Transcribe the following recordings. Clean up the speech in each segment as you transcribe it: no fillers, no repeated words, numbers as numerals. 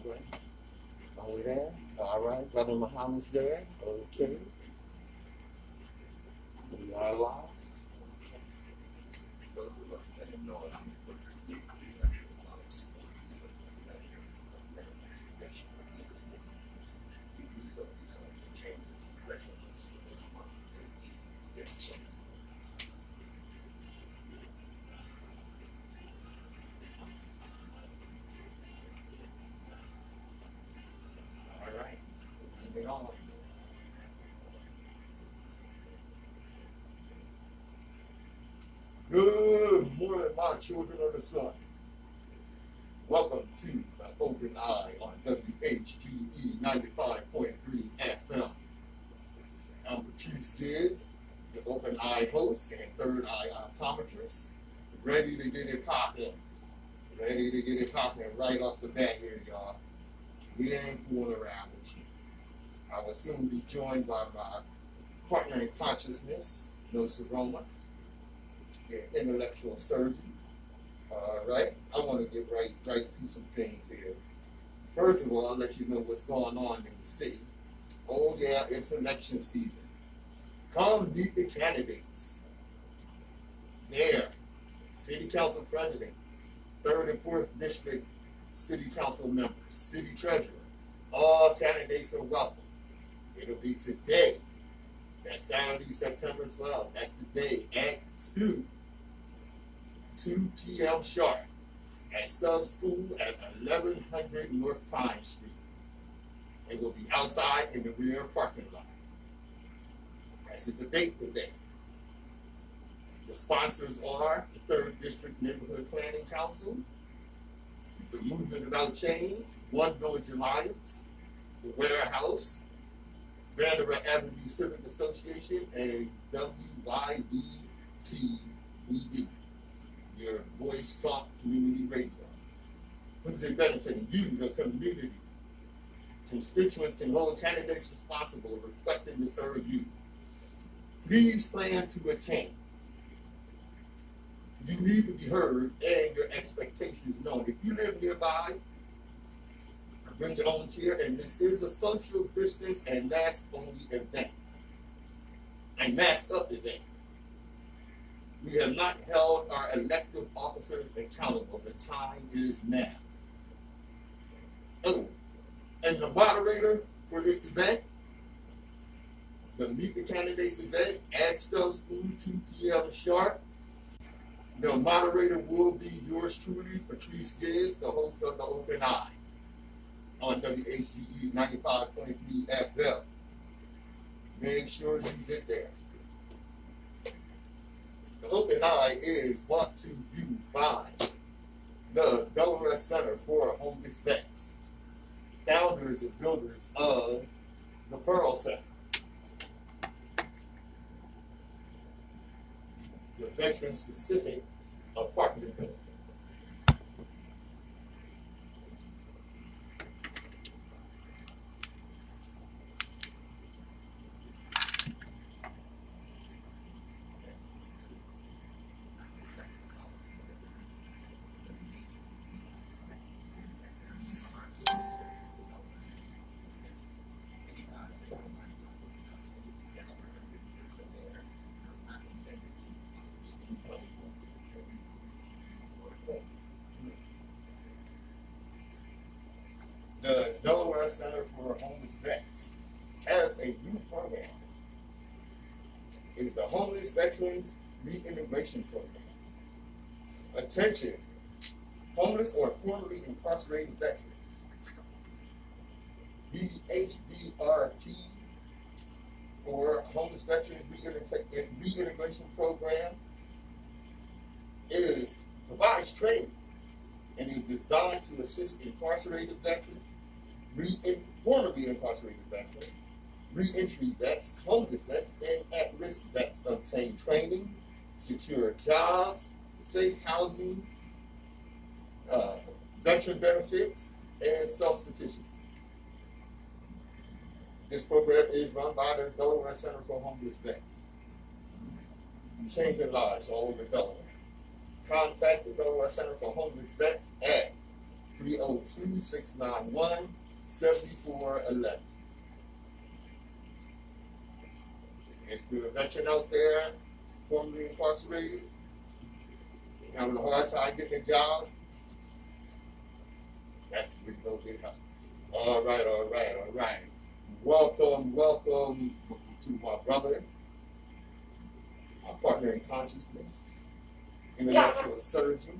right. Are we there? All right. Brother Muhammad's there. Okay. We are live. Those of us that know it. All right. Moving on. Good morning, my children of the sun. Welcome to the Open Eye on WHGE 95.3 FM. I'm Patrice Gibbs, the Open Eye host and third eye optometrist, ready to get it popping. Ready to get it popping right off the bat here, y'all. We ain't fooling around with you. I will soon be joined by my partner in consciousness, Nsoromma, their intellectual surgeon. All right, I want to get right to some things here. First of all, I'll let you know what's going on in the city. Oh yeah, it's election season. Come meet the candidates. There, city council president, 3rd and 4th district city council members, city treasurer. All candidates are welcome. It'll be today. That's Saturday, September 12th. That's today at 2 p.m. sharp at Stubbs School at 1100 North Pine Street. It will be outside in the rear parking lot. That's a debate today. The sponsors are the 3rd District Neighborhood Planning Council, the Movement About Change, One Village Alliance, the Warehouse, Vanderbilt Avenue Civic Association, and WYDTVD, your Voice Talk Community Radio. Who's it benefiting? You, the community. Constituents can hold candidates responsible, requesting to serve you. Please plan to attend. You need to be heard and your expectations known. If you live nearby, bring your own chair, and this is a social distance and mask-only event. A mask-up event. We have not held our elected officers accountable. The time is now. Oh, and the moderator for this event, the Meet the Candidates event at Stubbs School, 2 p.m. sharp. The moderator will be yours truly, Patrice Gibbs, the host of the Open Eye on WHGE 95.3 FM. Make sure you get there. The Open Eye is brought to you by the Delaware Center for Homeless Vets, founders and builders of the Pearl Center, the veteran-specific apartment building. The Delaware Center for Homeless Vets has a new program. It's the Homeless Veterans Reintegration Program. Attention, homeless or formerly incarcerated veterans. The HVRP, or Homeless Veterans Reintegration Program, provides training and is designed to assist incarcerated veterans, formerly incarcerated veterans, re-entry vets, homeless vets, and at-risk vets obtain training, secure jobs, safe housing, veteran benefits, and self-sufficiency. This program is run by the Delaware Center for Homeless Vets, changing lives all over Delaware. Contact the Delaware Center for Homeless Vets at 302-691-7411. If you're a veteran out there, formerly incarcerated, having a hard time getting a job, that's where you go get help. All right. Welcome to my brother, my partner in consciousness, intellectual surgeon.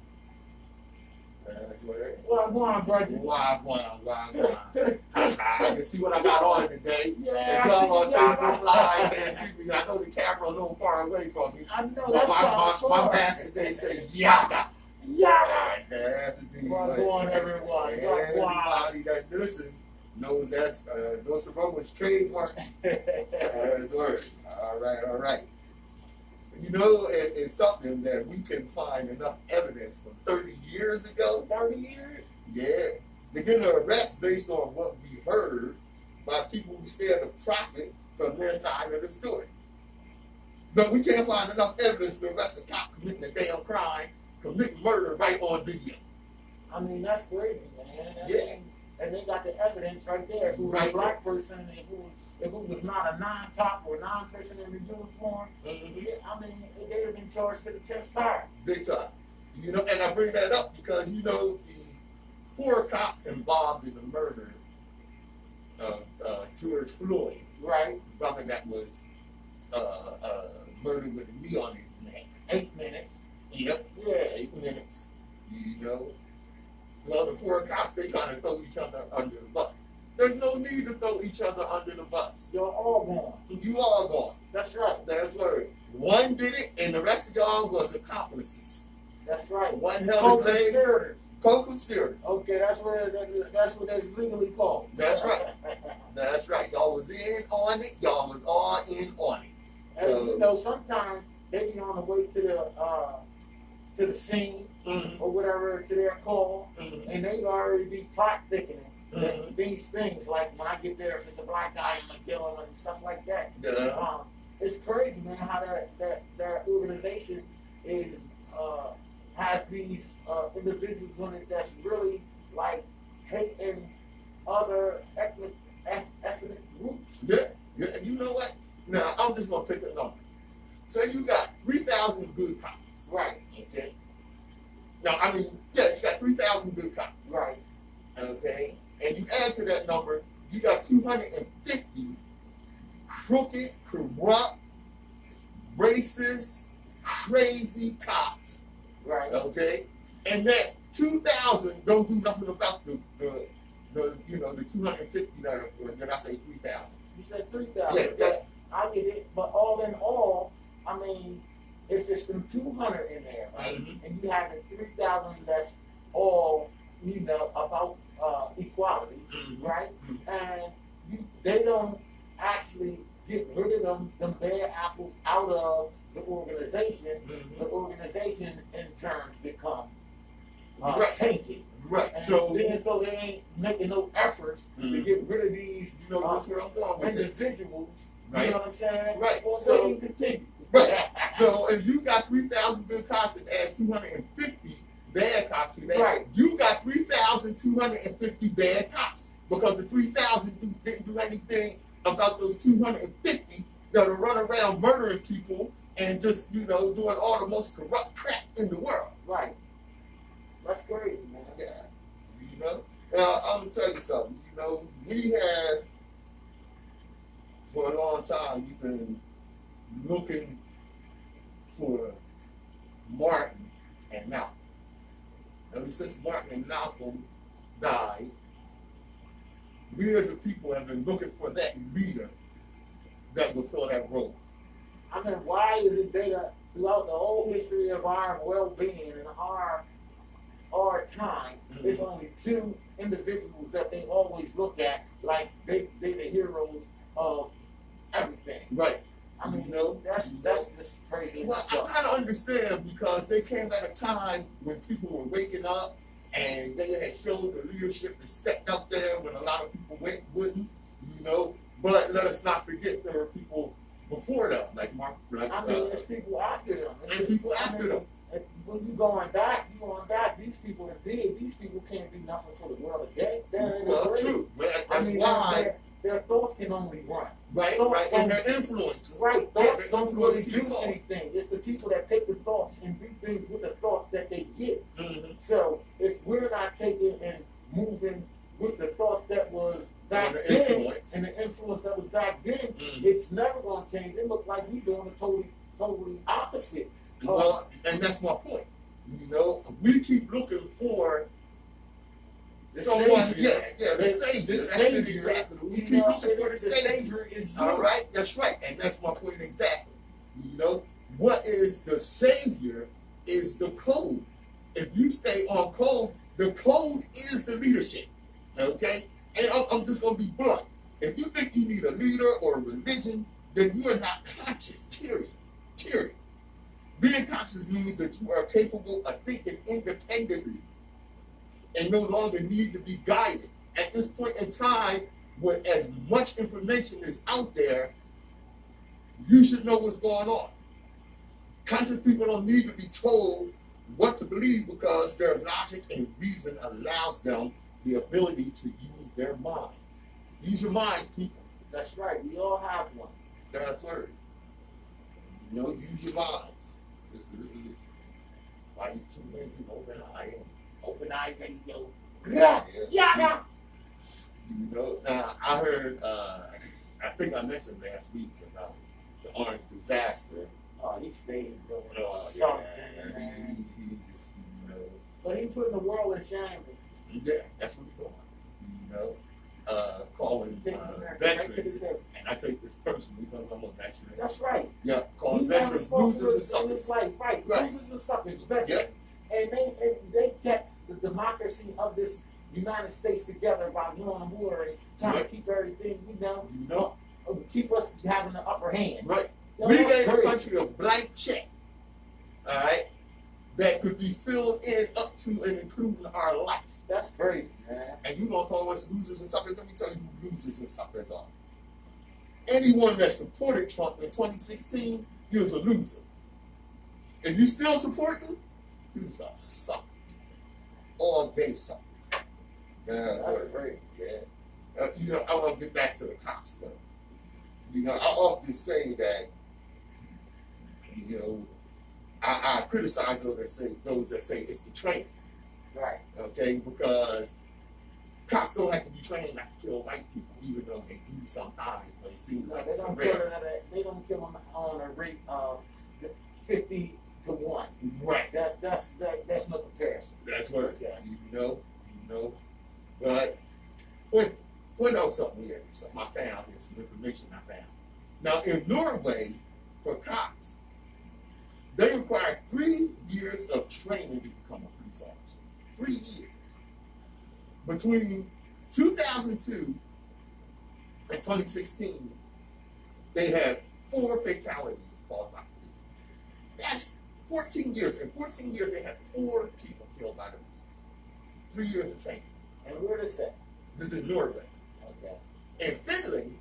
That's what it is. Well, go on, brother. Why? You see what I got on today? Yeah, If y'all on I Facebook Live can't see me, I know the camera a little far away from me. I know But that's my mask today say yaga. Yeah. That's the thing. Well, go on, everyone. Everybody that listens knows that's Nsoromma's trademark. That's word. All right. You know, it's something that we can find enough evidence from 30 years ago. 30 years? Yeah. To get an arrest based on what we heard by people who stand to profit from their side of the story. But we can't find enough evidence to arrest a cop committing a damn crime, committing murder right on video. I mean, that's crazy, man. Yeah. And they got the evidence right there. If it was a black person, if it was not a non-cop or non-person in the uniform, I mean, they would have been charged to the 10th power. Big time. You know, and I bring that up because, you know, the 4 cops involved in the murder of George Floyd, right? Brother that was murdered with a knee on his neck. 8 minutes. Yep. Yeah. 8 minutes. You know. Well, the 4 cops, they trying to throw each other under the bus. There's no need to throw each other under the bus. You're all gone. You all gone. That's right. That's right. One did it, and the rest of y'all was accomplices. That's right. One held his leg. Co-conspirators. Okay, that's what it's legally called. That's right. That's right. Y'all was in on it. Y'all was all in on it. And you know, sometimes they be on the way to the scene or whatever, to their call, and they already be plot thickening these things. Like when I get there, if it's a black guy, I'm gonna kill him and stuff like that. Yeah. It's crazy, man, how that organization has these individuals on it that's really like hating other ethnic groups. Yeah. You know what? Now I'm just gonna pick a number. So you got 3,000 good cops. Right. Okay. Now I mean, yeah, you got 3,000 good cops. Right. Okay. And you add to that number, you got 250 crooked, corrupt, racist, crazy cops. Right. Okay. And that 2,000 don't do nothing about the 250 that are, did I say 3,000? You said 3,000. Yeah. I get it. But all in all, I mean, if it's them 200 in there, right? And you have the 3,000 that's all, you know, about equality, right? And they don't actually get rid of them bad apples out of the organization. The organization in turn become tainted. Right. And So then so they ain't making no efforts to get rid of these you know that's where I'm going with individuals. Right. You know what I'm saying? Right. Well, So they continue. right. So if you got 3,000 good cops and add 250 bad cops to that, Right. you got 3,250 bad cops because the 3,000 didn't do anything about those 250 that are running around murdering people and just, you know, doing all the most corrupt crap in the world. Right. That's crazy, man. Yeah. You know? Now, I'm going to tell you something. You know, we have, for a long time, we've been looking for Martin and Malcolm. Ever since Martin and Malcolm died, we as a people have been looking for that leader that will fill that role. I mean, why is it that throughout the whole history of our well-being and our time, it's only 2 individuals that they always look at like they the heroes of everything. Right. I mean, you know, that's just crazy. Well, I kind of understand because they came at a time when people were waking up and they had showed the leadership and stepped up there when a lot of people wouldn't, you know. But let us not forget there were people before them, like Mark. Like, I mean, there's people after them. And people after them. When you're going back, these people are big. These people can't do nothing that's why. Their thoughts can only run. Right, and their influence. Right, thoughts their don't really influence do anything. It's the people that take the thoughts and do things with the thoughts that they get. Mm-hmm. So if we're not taking and moving with the thoughts that was back the then influence. and the influence that was back then, Mm-hmm. it's never going to change. It looks like we're doing the totally opposite. Well, and that's my point. You know, we keep looking for someone, the savior. Exactly. We keep looking for the savior. All right, that's right, and that's my point exactly. You know, what is the savior is the code. If you stay on code, the code is the leadership. Okay, and I'm just gonna be blunt. If you think you need a leader or a religion, then you are not conscious. Period. Period. Being conscious means that you are capable of thinking independently and no longer need to be guided. At this point in time, with as much information is out there, you should know what's going on. Conscious people don't need to be told what to believe because their logic and reason allows them the ability to use their minds. Use your minds, people. That's right. We all have one. That's right. You know, use your minds. This is why you tune into Open Eye Radio. Yeah. You know, now I heard, I think I mentioned last week about the orange disaster. Oh, he stayed doing something. He just, you know. But he putting the world in shame. Yeah, that's what he's doing. You know, calling veterans, and I take this personally because I'm a veteran. That's right. Yeah, calling veterans losers and suckers. It's like, losers and suckers, veterans. Yeah. And they kept the democracy of this United States together by doing a war and trying to keep everything, keep us having the upper hand. Right. We gave the country a blank check, all right, that could be filled in up to and including our life. That's crazy, man. And you gonna call us losers and suckers? Let me tell you who losers and suckers are. Anyone that supported Trump in 2016, he was a loser. If you still support him, he's a sucker. All day sucker. That's great. Yeah. You know, I want to get back to the cops though. You know, I often say that, you know, I criticize those that say it's the training. Right. Okay, because cops don't have to be trained not to kill white people, even though they do sometimes. But it seems like they don't kill them on a rate of 50 to 1. Right. That's no comparison. That's what you know. But point out something here. Something I found here, some information I found. Now in Norway, for cops, they require 3 years of training to become a police officer. 3 years. Between 2002 and 2016, they had 4 fatalities caused by police. That's 14 years. In 14 years, they had 4 people killed by the police. 3 years of training. And where is that? This is Norway. Okay. In Finland,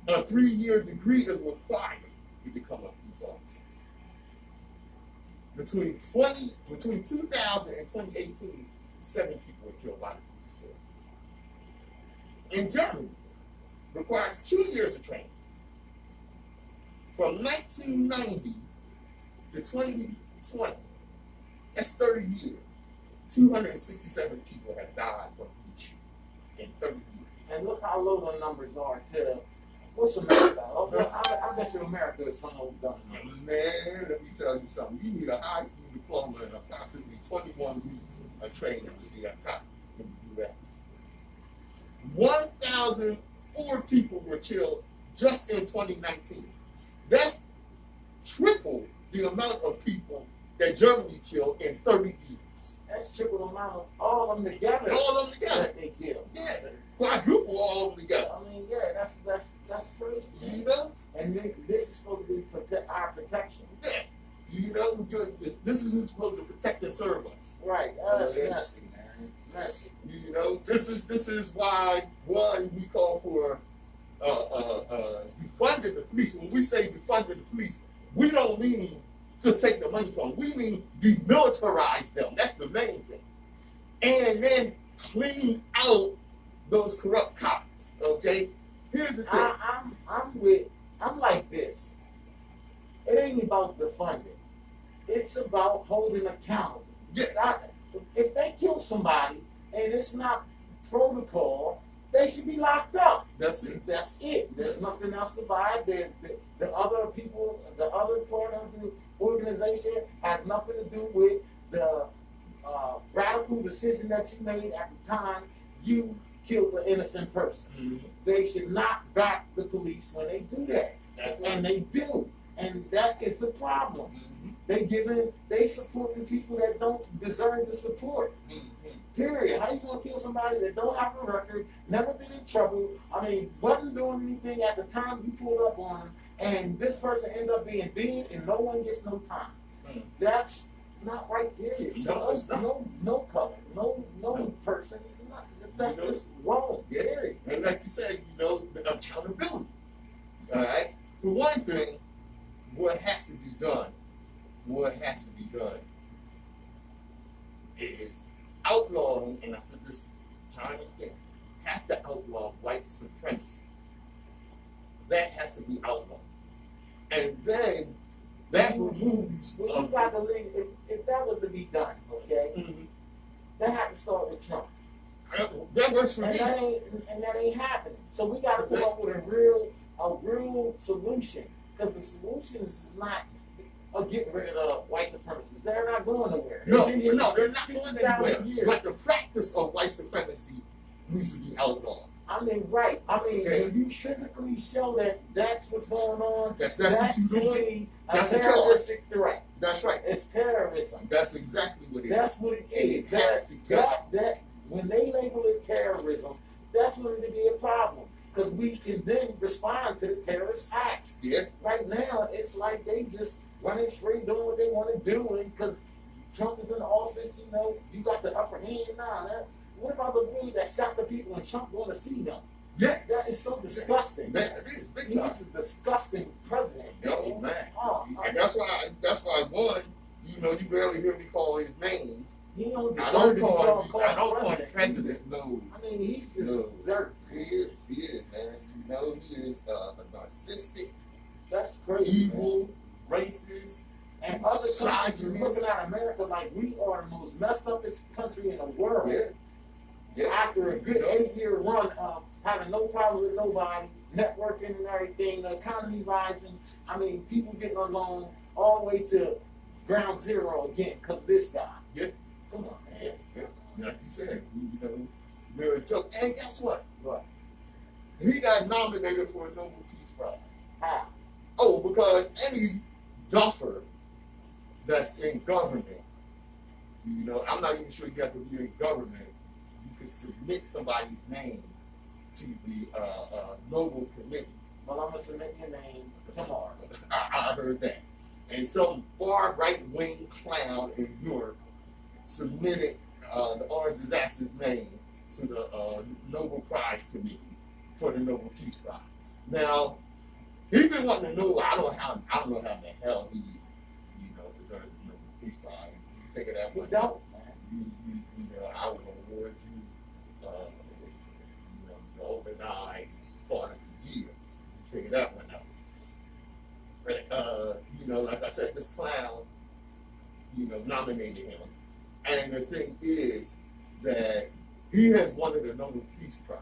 a 3-year degree is required to become a police officer. Between 2000 and 2018, 7 people were killed by the police there. In Germany, requires 2 years of training. From 1990 to 2020, that's 30 years. 267 people have died from police shooting in 30 years. And look how low the numbers are to what's America? I bet you America is some old dumb number. Man, let me tell you something. You need a high school diploma and approximately 21 weeks of training to be a cop in the U.S. 1,004 people were killed just in 2019. That's triple the amount of people that Germany killed in 30 years. That's triple the amount of all of them together. All of them together. That they killed. Yeah. Quadruple all of them together. I mean, yeah, that's crazy. You know? And this is supposed to be our protection. Yeah. You know, this is supposed to protect and serve us. Right. That's messy, man. Messy. You know, this is why we call for defunding the police. When we say defunding the police, we don't mean just take the money from them. We mean demilitarize them. That's the main thing. And then clean out those corrupt cops. Okay, here's the thing. I'm like this. It ain't about the funding. It's about holding accountable. Yeah. If they kill somebody and it's not protocol, they should be locked up. That's it. That's it. There's nothing else to buy. The other people, the other part of the organization has nothing to do with the radical decision that you made at the time you killed an innocent person. Mm-hmm. They should not back the police when they do that. And they do. And that is the problem. Mm-hmm. They supporting people that don't deserve the support. Mm-hmm. Period. How you gonna kill somebody that don't have a record, never been in trouble? I mean, wasn't doing anything at the time you pulled up on him, and this person ended up being dead, and no one gets no time. Mm-hmm. That's not right. Period. No, it's not. No color, no person. That's just wrong. Yeah. Period. And like you said, the accountability. All right. For one thing, what has to be done is outlawing, and I said this time and again, have to outlaw white supremacy. That has to be outlawed. And then that removes. Well, you got to leave. If that was to be done, okay, Mm-hmm. that had to start with Trump. That works for And me. that ain't happening. So we got to come up with a real solution. Because the solution is not getting rid of white supremacists. They're not going nowhere. No, they're not going anywhere. Years. But the practice of white supremacy needs to be outlawed. I mean, right. I mean, Okay. when you physically show that that's what's going on, That's that what you're should doing. be That's a a charge. terroristic threat. That's right. It's terrorism. That's exactly what it is. That's what it is. It has to go. That when they label it terrorism, that's going to be a problem. Because we can then respond to the terrorist acts. Yeah. Right now, it's like they just running free, doing what they want to do, and because Trump is in office, you got the upper hand now. What about the boy that shot the people and Trump want to see them? Yeah. That is so disgusting. Man, it is big time. He's a disgusting president. Yo, man. Oh, And that's why one, you barely hear me call his name. he don't I deserve don't to be call him president. president. No. I mean, he's just dirt. He is, man. He is a narcissistic, That's crazy. evil, racist. And other countries are misogynist. looking at America like we are the most messed upest country in the world. Yeah. Yeah. After a good 8-year run of having no problem with nobody, networking and everything, the economy rising, I mean, people getting along all the way to ground zero again because of this guy. Yeah. Come on, man. Yeah. Like you said, they're a joke. And guess what? What? He got nominated for a Nobel Peace Prize. How? Oh, because any duffer that's in government, I'm not even sure you have to be in government. You can submit somebody's name to the Nobel Committee. Well, I'm going to submit your name tomorrow. I heard that. And some far right-wing clown in Europe submitted the Orange Disaster's name to the Nobel Prize Committee for the Nobel Peace Prize. Now, he's been wanting to know. I don't know how the hell he, deserves the Nobel Peace Prize. You figure that You one. don't, man. I would award you, the open eye part of the year. You figure that one out. Like I said, this clown, nominated him. And the thing is that he has wanted a Nobel Peace Prize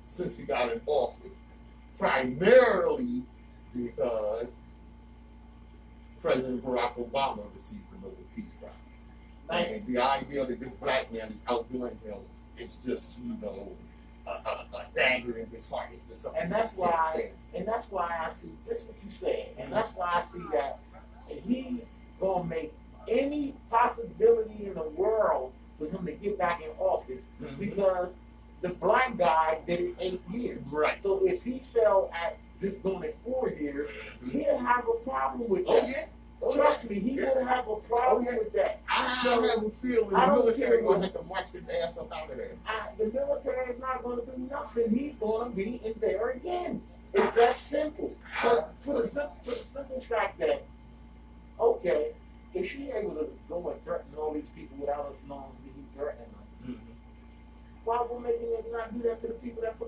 since he got in office, primarily because President Barack Obama received the Nobel Peace Prize. And the idea that this black man is outdoing him is just, a dagger in his heart. It's just something. And that's why I see, that's what you said, and that's why I see that he gonna make any possibility in the world for him to get back in office, because the black guy did it 8 years. Right. So if he fell at just doing it 4 years, he'd have a problem with that. Oh, yeah. Trust me, he would have a problem with that. I have a feeling the military going to have to march his ass up out of there. The military is not going to do nothing. He's going to be in there again. It's that simple. But for the simple fact that, okay, if she able to go and threaten all these people without us knowing that he's threatening them, why we're making it not do that to the people that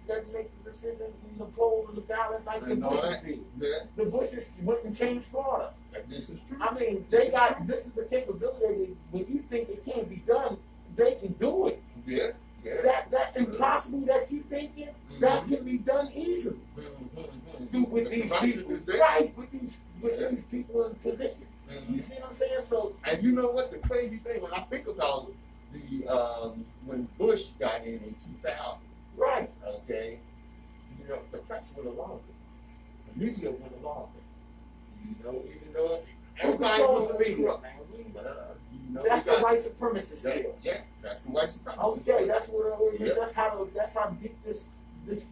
that make the decision in the poll and the ballot like the Bushes did. Yeah. The Bushes went and changed Florida. And this is true. I mean, this is the capability. When you think it can't be done, they can do it. Yeah. Yeah. That's impossible that you thinking that can be done easily. With these people, right? With these people in position. You see what I'm saying? So, and you know what the crazy thing when I think about the when Bush got in 2000, right? Okay, you know the press went along with it, the media went along with it. You know, even though everybody knows the media, man. You know, that's the white supremacist still. Yeah, that's the white supremacist. Okay, that's what. That's how deep this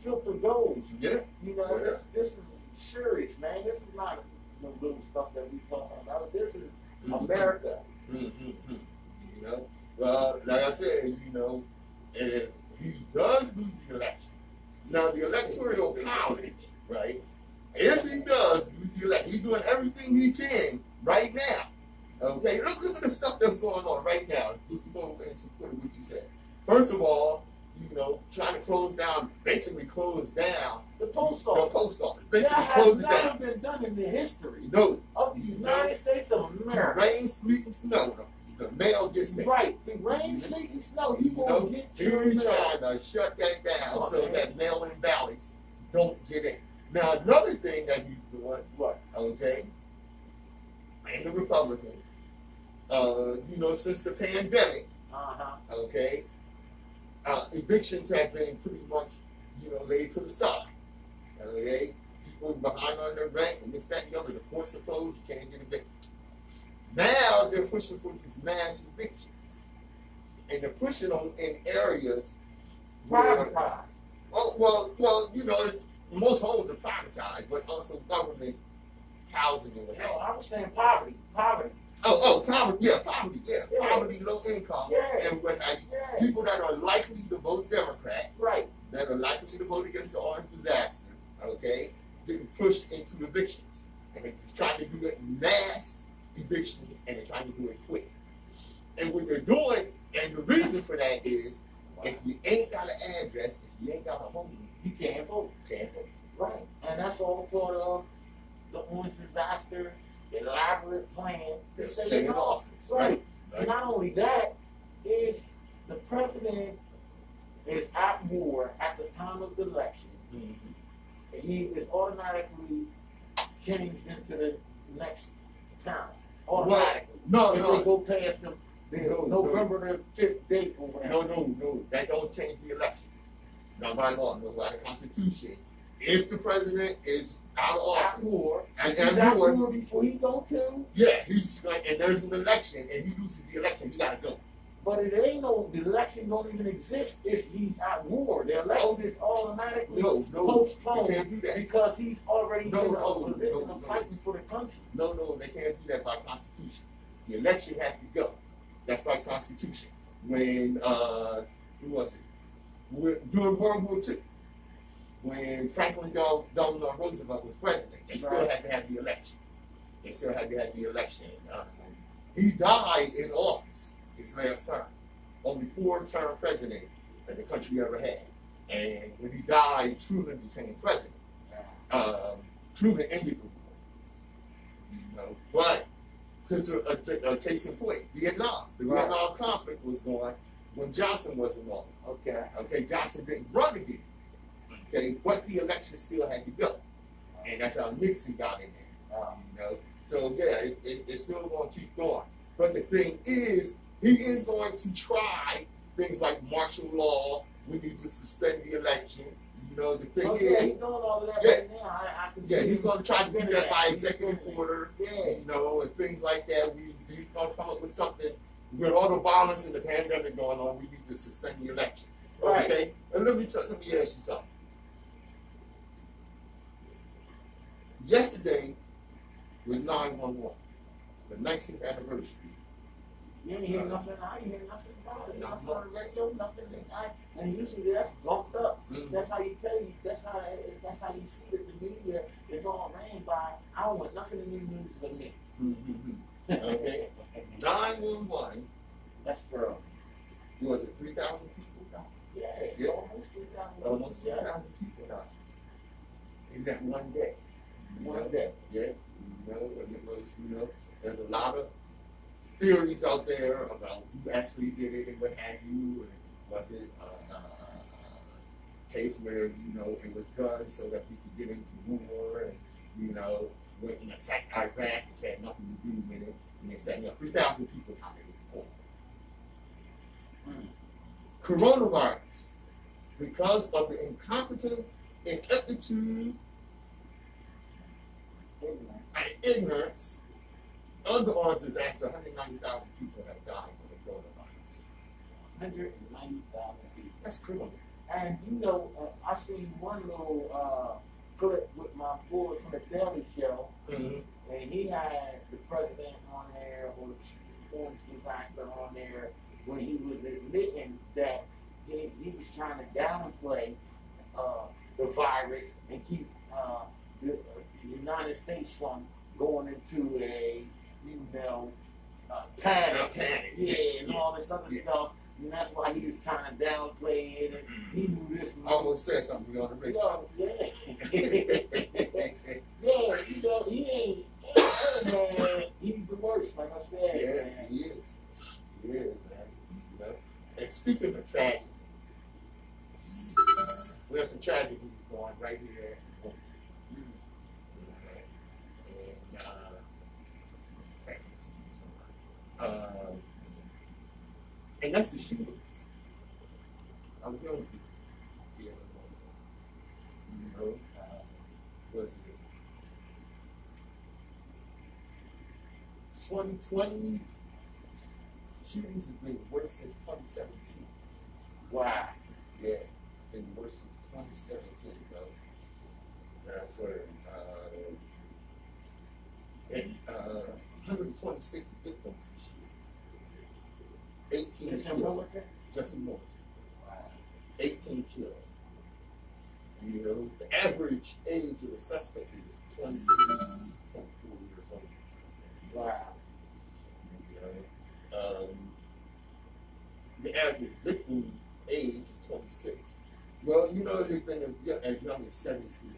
filter goes. Yeah. You know, this is serious, man. This is not the little stuff that we talking about. This is America. You know, well, like I said, you know, if he does lose the election, now the Electoral College, right? If he does lose the election, he's doing everything he can right now. Okay, look at the stuff that's going on right now. Just to go into what you said. First of all, you know, trying to basically close down the post office. The post office. Basically close it down. That has never been done in the history of the United States of America. Rain, sleet, and snow. The mail gets there. Right. The rain, sleet, and snow. You won't get to he's trying to shut that down so that mail-in ballots don't get in. Now, another thing that he's doing, okay, and the Republicans, you know, since the pandemic, okay, evictions have been pretty much, you know, laid to the side. Okay, people behind on their rent and this, that, and the other. The courts are closed. You can't get evicted. Now they're pushing for these mass evictions, and they're pushing them in areas privatized. Well, you know, most homes are privatized, but also government housing and what have you. I was saying poverty. Poverty, poverty, low income, and what have you. People that are likely to vote Democrat, right? That are likely to vote against the orange disaster, okay, getting pushed into evictions, and they're trying to do it mass evictions, and they're trying to do it quick. And what they're doing, and the reason for that is, if you ain't got an address, if you ain't got a home, you can't vote. Right, and that's all part of the orange disaster. Elaborate plan to stay in office. Right. And not only that, is the president is at war at the time of the election. And he is automatically changed into the next term. Automatically. No. They go past the November the 5th date or whatever. No. That don't change the election. Not by law, no by the Constitution. If the president is out of office, and war before he go to, he's like, and there's an election, and he loses the election, he gotta go. But it ain't the election don't even exist if he's at war. The election is automatically postponed. They can't do that because he's already in a position of fighting for the country. No, they can't do that by Constitution. The election has to go. That's by Constitution. When who was it? During World War II. When Franklin Delano Roosevelt was president, they still had to have the election. He died in office his last term. Only 4-term president that the country ever had. And when he died, Truman became president. Truman ended the war. You know, but just a case in point, Vietnam. The Vietnam conflict was going when Johnson was in office. Okay, Johnson didn't run again. Okay, but the election still had to go, and that's how Nixon got in there. You know, so it's still going to keep going. But the thing is, he is going to try things like martial law. We need to suspend the election. You know, the thing is, he's doing all of that right now. I can see he's going to try to do that by executive order. You know, and things like that. He's going to come up with something. With all the violence and the pandemic going on, we need to suspend the election. Okay, and let me ask you something. Yesterday was 9/11, the 19th anniversary. You ain't hear nothing. I ain't hear nothing about it. Nothing on the radio, nothing. And usually that's bumped up. That's how you tell you. That's how you see that the media is all ran by. I don't want nothing in the news but me. Okay. 9/11. That's true. Was it 3,000 people died? Yeah, Yeah. almost 3,000. Almost 3,000 people died in that one day. One day. Yeah. And it was, there's a lot of theories out there about who actually did it and what have you. And was it a case where, it was done so that we could get into war and, went and attacked Iraq, which had nothing to do with it. And they said, 3,000 people died in the war. Coronavirus, because of the incompetence, ineptitude, and ignorance of the Orange disaster, 190,000 people have died from the coronavirus. 190,000 people. That's criminal. And I seen one little clip with my boy from the Daily Show, and he had the president on there, or the Orange disaster on there, when he was admitting that he was trying to downplay the virus and keep the United States from going into a panic, and all this other stuff. And that's why he was trying to downplay it, and he knew this. Almost said something on the radio. Yeah, he ain't, man, he's the worst, like I said. Yeah, man. he is. He is, man. And speaking of tragedy, there's some tragedy going right here in Texas. And that's the shootings. I'm young people. Yeah, was it 2020? Shootings have been worse since 2017. Wow. Yeah, been worse since 2017, bro. That's where, and 126 victims this year. 18 Just in killed. Wilmington? Just in Wilmington. Wow. 18 killed. The average age of the suspect is 23.4 years old. Wow. The average victim's age is 26. Well, there's been as young as 17.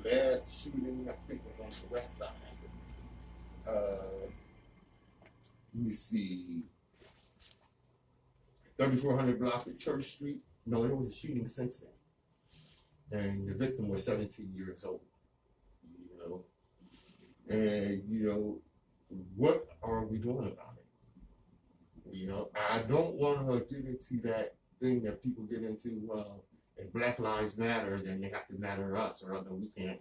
The last shooting, I think, was on the west side. Let me see. 3400 block of Church Street. No, there was a shooting since then. And the victim was 17 years old. And, what are we doing about it? I don't want to get into that thing that people get into, if Black Lives Matter, then they have to matter us, or other we can't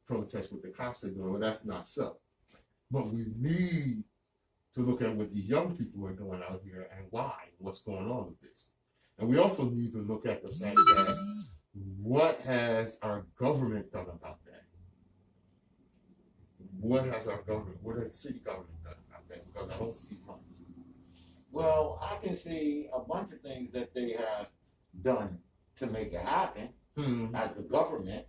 protest what the cops are doing. Well, that's not so. But we need to look at what the young people are doing out here and why, what's going on with this. And we also need to look at the fact that what has our government done about that? What has the city government done about that? Because I don't see much. Well, I can see a bunch of things that they have done to make it happen as the government,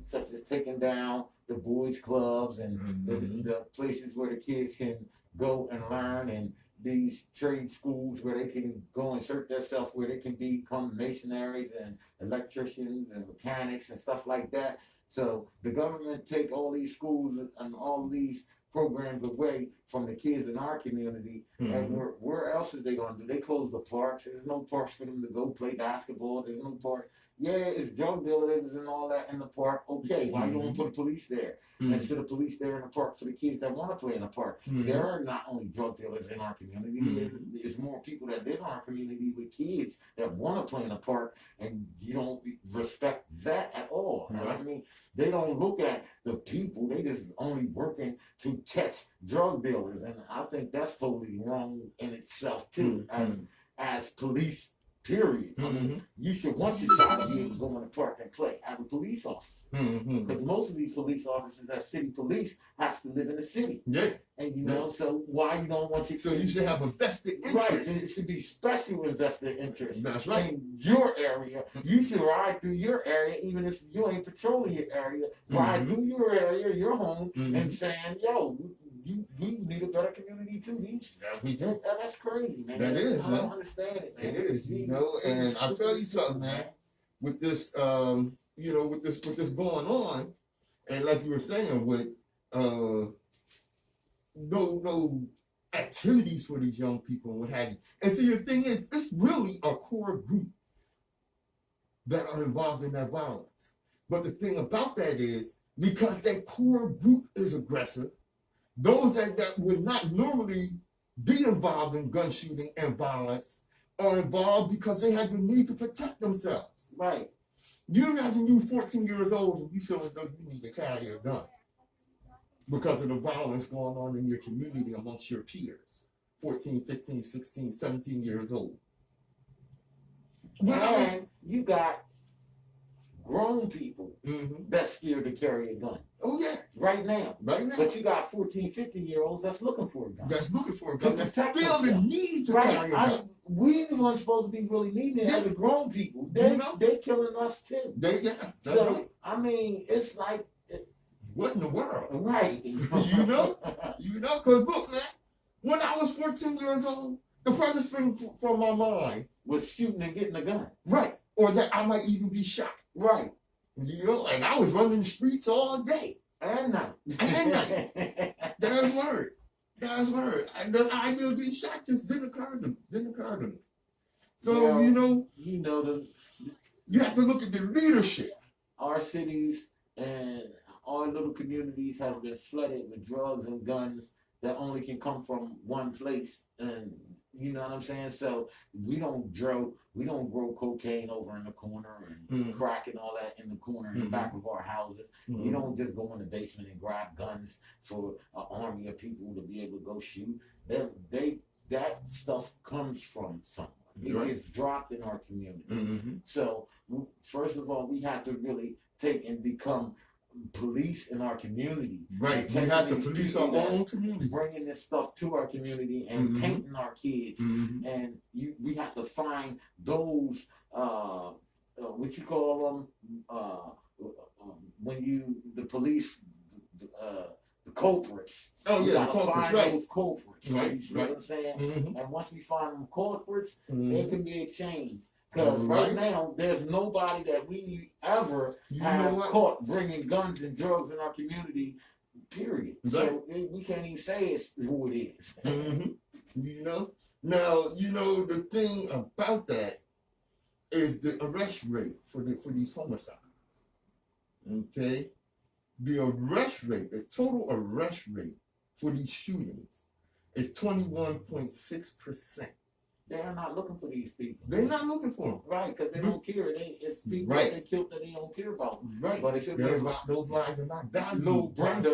such as taking down the boys' clubs and the places where the kids can go and learn, and these trade schools where they can go insert themselves, where they can become masons and electricians and mechanics and stuff like that. So the government take all these schools and all these programs away from the kids in our community, and where else is they going to do? They close the parks. There's no parks for them to go play basketball. There's no park. Yeah, it's drug dealers and all that in the park. Okay, why you don't put police there? Instead of police there in the park for the kids that want to play in the park. There are not only drug dealers in our community. There's more people that live in our community with kids that want to play in the park, and you don't respect that at all. Right? I mean, they don't look at the people. They just only working to catch drug dealers, and I think that's totally wrong in itself too. As police. Period. I mean, you should want your child to be able to go in the park and play as a police officer. Because most of these police officers that city police has to live in the city. Yeah. And so why you don't want your So you should have a vested interest. Right. And it should be special invested interest. That's right. In your area. You should ride through your area, even if you ain't patrolling your area. Ride through your area, your home, and saying, yo, we need a better community too. We do. That's crazy, man. That is, I man. don't understand it, man. It is, and I'll tell you something, man. With this, with this going on, and like you were saying, with no activities for these young people and what have you. And see, the thing is, it's really a core group that are involved in that violence. But the thing about that is, because that core group is aggressive, those that would not normally be involved in gun shooting and violence are involved because they have the need to protect themselves. Right. You imagine you 14 years old and you feel as though you need to carry a gun because of the violence going on in your community amongst your peers. 14, 15, 16, 17 years old. And you got grown people that's scared to carry a gun. Oh, yeah. Right now. Right now. But you got 14, 15-year-olds that's looking for a gun. That's looking for a gun. To protect feel the need to carry a gun. We the ones supposed to be really needing it as the grown people. They're killing us too. That's right. I mean, it's like... What in the world? Right. You know, because look, man, when I was 14 years old, the furthest thing from my mind was shooting and getting a gun. Right. Or that I might even be shot. Right. You know, and I was running the streets all day. And night. And night. That's word. That's word. And the idea of being shot just didn't occur to me. So, you have to look at the leadership. Our cities and our little communities has been flooded with drugs and guns that only can come from one place. And you know what I'm saying? So we don't grow cocaine over in the corner and crack and all that in the corner in the back of our houses. We don't just go in the basement and grab guns for an army of people to be able to go shoot. That stuff comes from someone. It gets dropped in our community. So first of all, we have to really take and become police in our community. Right. We have to police our own community. Bringing this stuff to our community and painting our kids. And we have to find those, what you call them, when the police, the culprits. Oh yeah, the culprits, find those culprits. Right. You know what I'm saying? And once we find them culprits, there can be a change. Because right now, there's nobody that we ever have caught bringing guns and drugs in our community, period. Right. So we can't even say it's who it is. You know? Now, the thing about that is the arrest rate for these homicides. Okay? The arrest rate, the total arrest rate for these shootings is 21.6%. They're not looking for these people. They're not looking for them. Right, because they don't care. It's people that they killed that they don't care about. Right. But if those lives are not valued. Little Brenda,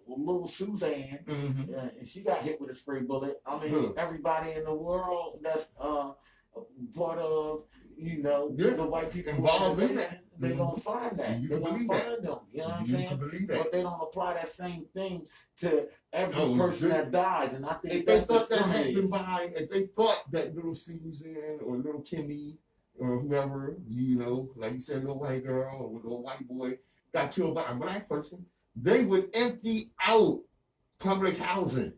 little Suzanne, and she got hit with a stray bullet. I mean, everybody in the world that's part of, the white people involved in that, they don't find that. You they can don't believe find that. them. You know what I'm You saying? can believe that. But they don't apply that same thing to every person that dies. And I think if they thought that happened if they thought that little Susan or little Kimmy or whoever, like you said, little white girl or little white boy got killed by a black person, they would empty out public housing.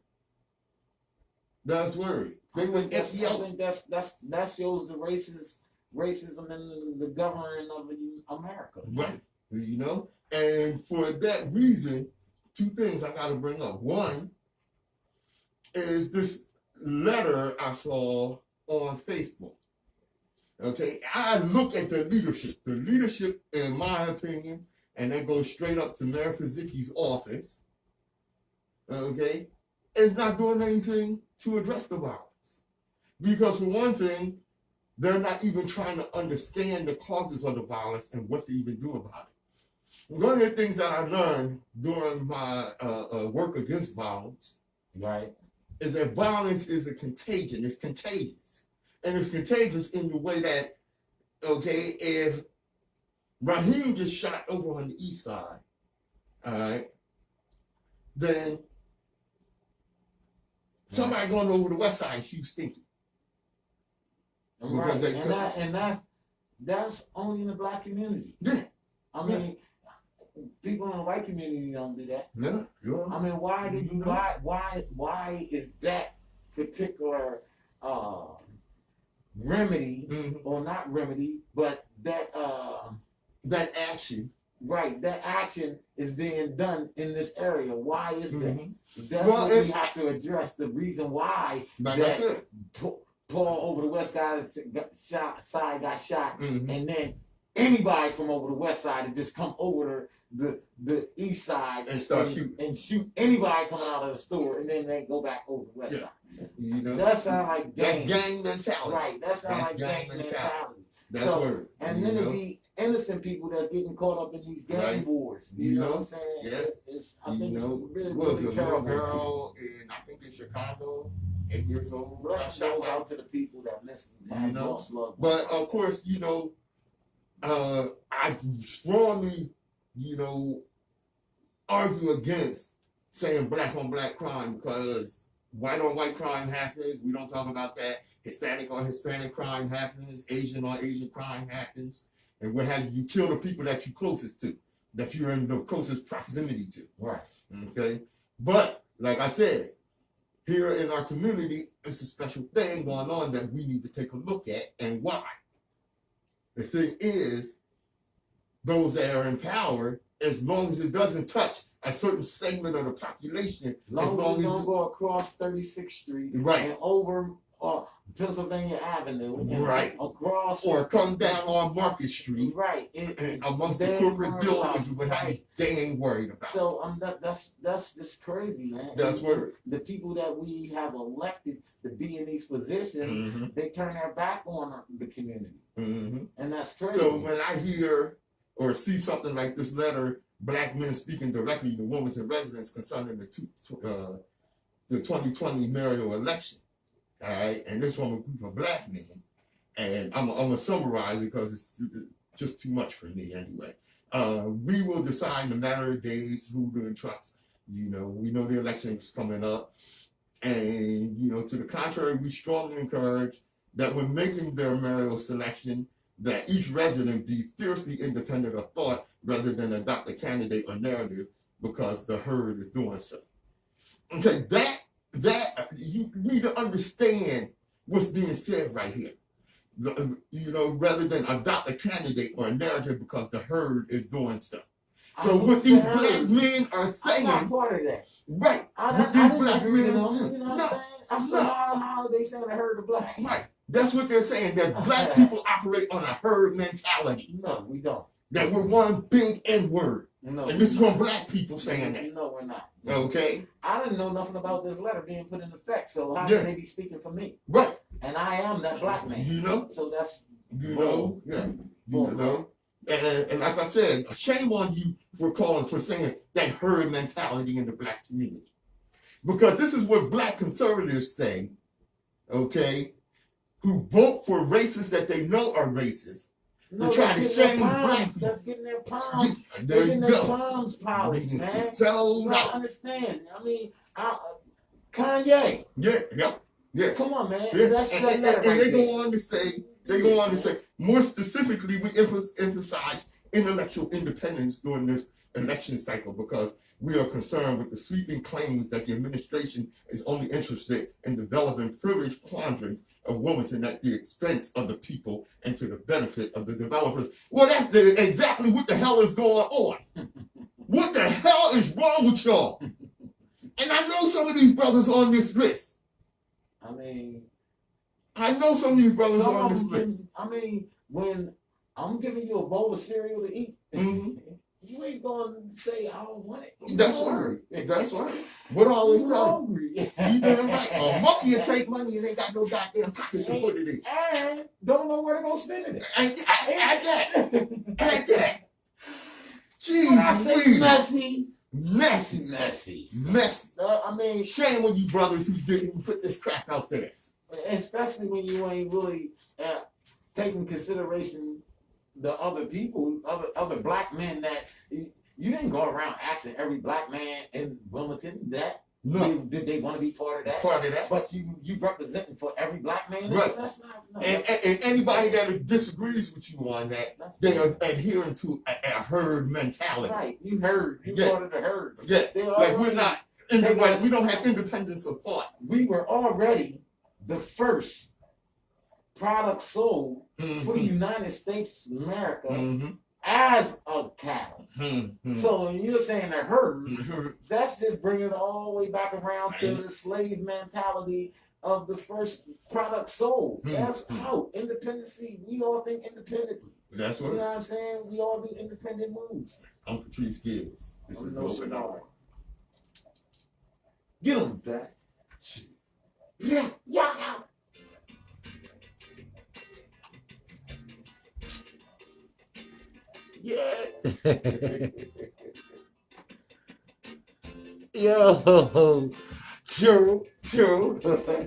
That's word. They would empty out. I think that shows the racism in the government of America. Right. And for that reason, two things I got to bring up. One is this letter I saw on Facebook. Okay, I look at the leadership. The leadership, in my opinion, and that goes straight up to Mayor Fizicki's office, okay, is not doing anything to address the violence. Because for one thing, they're not even trying to understand the causes of the violence and what to even do about it. One of the things that I learned during my work against violence, right, is that violence is a contagion. It's contagious. And it's contagious in the way that, okay, if Raheem gets shot over on the east side, all right, then somebody going over the west side shoots Stinky. Right, and that's only in the black community. Yeah. I mean, people in the white community don't do that. Yeah, yeah. I mean, why is that particular remedy, or not remedy, but that action, right? That action is being done in this area. Why is that? That's Well, what we have to address. The reason why like that I said, Paul over the west side got shot, and then anybody from over the west side to just come over the east side and start shooting and shoot anybody coming out of the store, and then they go back over the west side. You know, that sounds like gang. That's gang mentality. Right, that sounds like gang mentality. That's word. And then it be innocent people that's getting caught up in these gang wars. You know what I'm saying? Yeah. I think it's really, was really a terrible. little girl in, I think, in Chicago, 8 years old. Bless goes out to the people that missed. You know, but of course, you know, I strongly, you know, argue against saying black on black crime, because white on white crime happens. We don't talk about that. Hispanic on Hispanic crime happens. Asian on Asian crime happens. And what have you kill the people that you're closest to, that you're in the closest proximity to. Right. Okay. But like I said, here in our community, it's a special thing going on that we need to take a look at, and why. The thing is, those that are in power, as long as it doesn't touch a certain segment of the population, as long as it don't go across 36th Street, right, and over Pennsylvania Avenue, and right, across, or come down on Market Street, right, amongst the corporate buildings, right, they ain't worried about. So that's just crazy, man. That's what the people that we have elected to be in these positions, they turn their back on the community, and that's crazy. So when I hear or see something like this letter, black men speaking directly to women and residents concerning the 2020 mayoral election. All right, and this one was for black men, and I'm gonna summarize it because it's just too much for me anyway. We will decide in a matter of days who to entrust. You know, we know the election is coming up, and you know, to the contrary, we strongly encourage that when making their mayoral selection, that each resident be fiercely independent of thought rather than adopt a candidate or narrative because the herd is doing so. Okay, that you need to understand what's being said right here. You know, rather than adopt a candidate or a narrative because the herd is doing so. So what these black men are saying, I'm not part of that. Right? What these black men are saying, you know what I'm saying? I'm saying how they saying the herd of blacks. Right. That's what they're saying, that black people operate on a herd mentality. No, we don't. That we're one big N-word. No, and this is from black people saying that. No, we're not. Okay. I didn't know nothing about this letter being put in effect, so how can they be speaking for me? Right. And I am that black man. You know? So that's You know? And like I said, shame on you for saying that herd mentality in the black community. Because this is what black conservatives say, okay, who vote for racists that they know are racist. No, to try to shame black people. That's getting their palms. There you go. Palms polished, man. So I understand. I mean, Kanye. Yeah. Come on, man. Yeah. That's and they go on to say, more specifically, we emphasize intellectual independence during this election cycle because we are concerned with the sweeping claims that the administration is only interested in developing privileged quadrants of Wilmington at the expense of the people and to the benefit of the developers. Well, that's exactly what the hell is going on. What the hell is wrong with y'all? And I know some of these brothers on this list. I know some of these brothers on this list. When I'm giving you a bowl of cereal to eat, you ain't going to say, I don't want it. That's right. That's right. What I always tell you. You damn right. A monkey will take money and ain't got no goddamn pockets to put it in. And don't know where to go spend it. Ain't that. Jeez, messy. Shame on you brothers who put this crap out there. Especially when you ain't really taking consideration the other people, other black men that you didn't go around asking every black man in Wilmington that. No. Did they want to be part of that? Part of that. But you representing for every black man? Right. That's not, no, and anybody that disagrees with you on that, they are adhering to a herd mentality. Right. You heard. You part of the herd. Yeah. Like we're not, we don't have independence of thought. We were already the first product sold for the United States of America as a cattle. So when you're saying the herd, that's just bringing it all the way back around to the slave mentality of the first product sold. That's out. Independency, we all think independently. That's what. You know what I'm saying? We all do independent moves. I'm Patrice Gibbs. This is Nsoromma. Get on that. Yeah. Yeah. Yo. True. Let me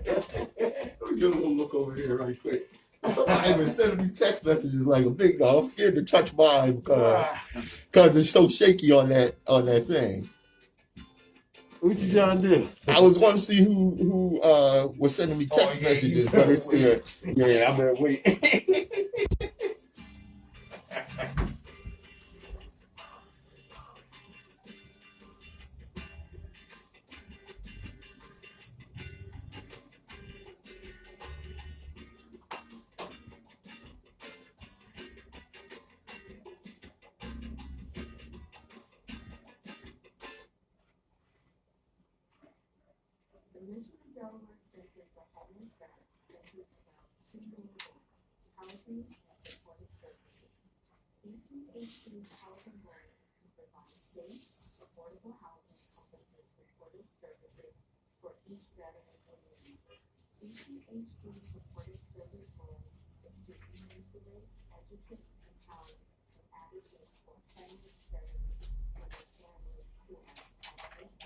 get a little look over here right quick. Somebody even sending me text messages like a big dog. I'm scared to touch mine because it's so shaky on that thing. What you trying to do? I was wanting to see who was sending me text messages, but it's still I better wait. The mission of Delaware Center for Homeless Veterans centers around two main goals: housing and supportive services. DCHC's housing goal is to provide safe, affordable housing coupled with supportive services for each veteran in need. DCHC's supportive service goal is to reintegrate, educate, empower, and advocate for homeless veterans and their families who have adverse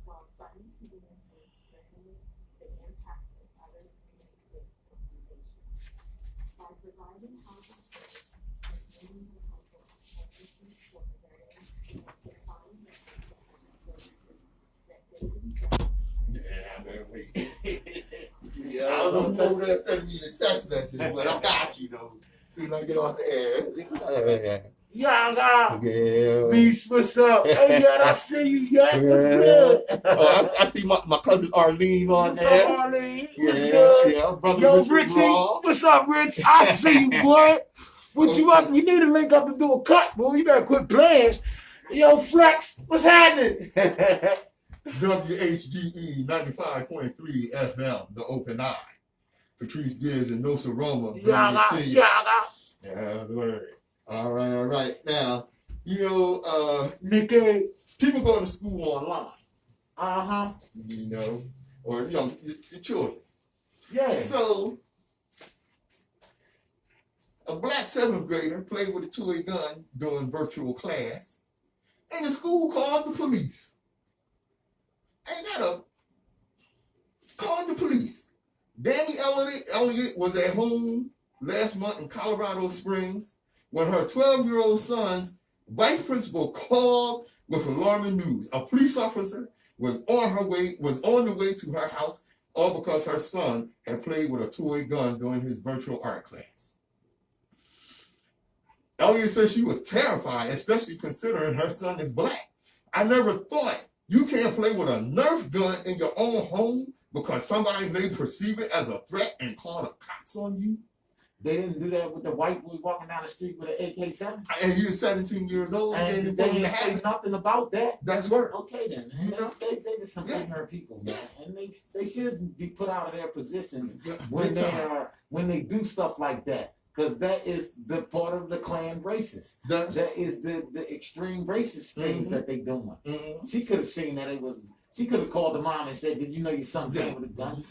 while simultaneously strengthening the impact of other community-based organizations. By providing housing service and meeting the culture of homelessness for the veterans and supplying the services that they themselves I better wait. I don't know who over there sending me the text message, but I got you though. Soon as I get off the air. Yeah. Beast, what's up? Hey, Yad, I see you, Yad. What's good? Oh, I see my cousin Arlene on What's there. up, Arlene? What's good? Yeah, brother Yo, Richard Richie. Raw. What's up, Rich? I see you, boy. What you up? We need to link up to do a cut, boy. You better quit playing. Yo, Flex, what's happening? WHGE 95.3 FM, the Open Eye. Patrice Gibbs and Nsoromma. Yeah. That's word. All right. Now, Nicky. people go to school online. Uh-huh. Or your children. Yeah. So, a black 7th grader played with a toy gun during virtual class, and the school called the police. Called the police. Danny Elliott was at home last month in Colorado Springs when her 12-year-old son's vice principal called with alarming news. A police officer was on the way to her house, all because her son had played with a toy gun during his virtual art class. Elliott said she was terrified, especially considering her son is black. I never thought you can't play with a Nerf gun in your own home because somebody may perceive it as a threat and call the cops on you. They didn't do that with the white boy walking down the street with an AK-7? And he was 17 years old. And they didn't say nothing about that? That's right. Okay then. They just some ignorant people, man. And they should be put out of their positions when they do stuff like that. Because that is the part of the Klan racist. That is the extreme racist things that they doing. She could have seen that she could have called the mom and said, "Did you know your son came with a gun?"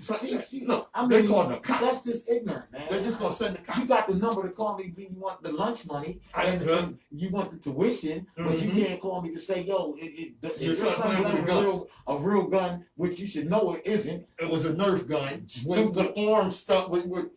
They called the cops. That's just ignorant, man. They're just gonna send the cops. You got the number to call me when you want the lunch money and you want the tuition, but you can't call me to say, "Yo, if your son has a real gun, which you should know it isn't." It was a Nerf gun with the orange stuff with the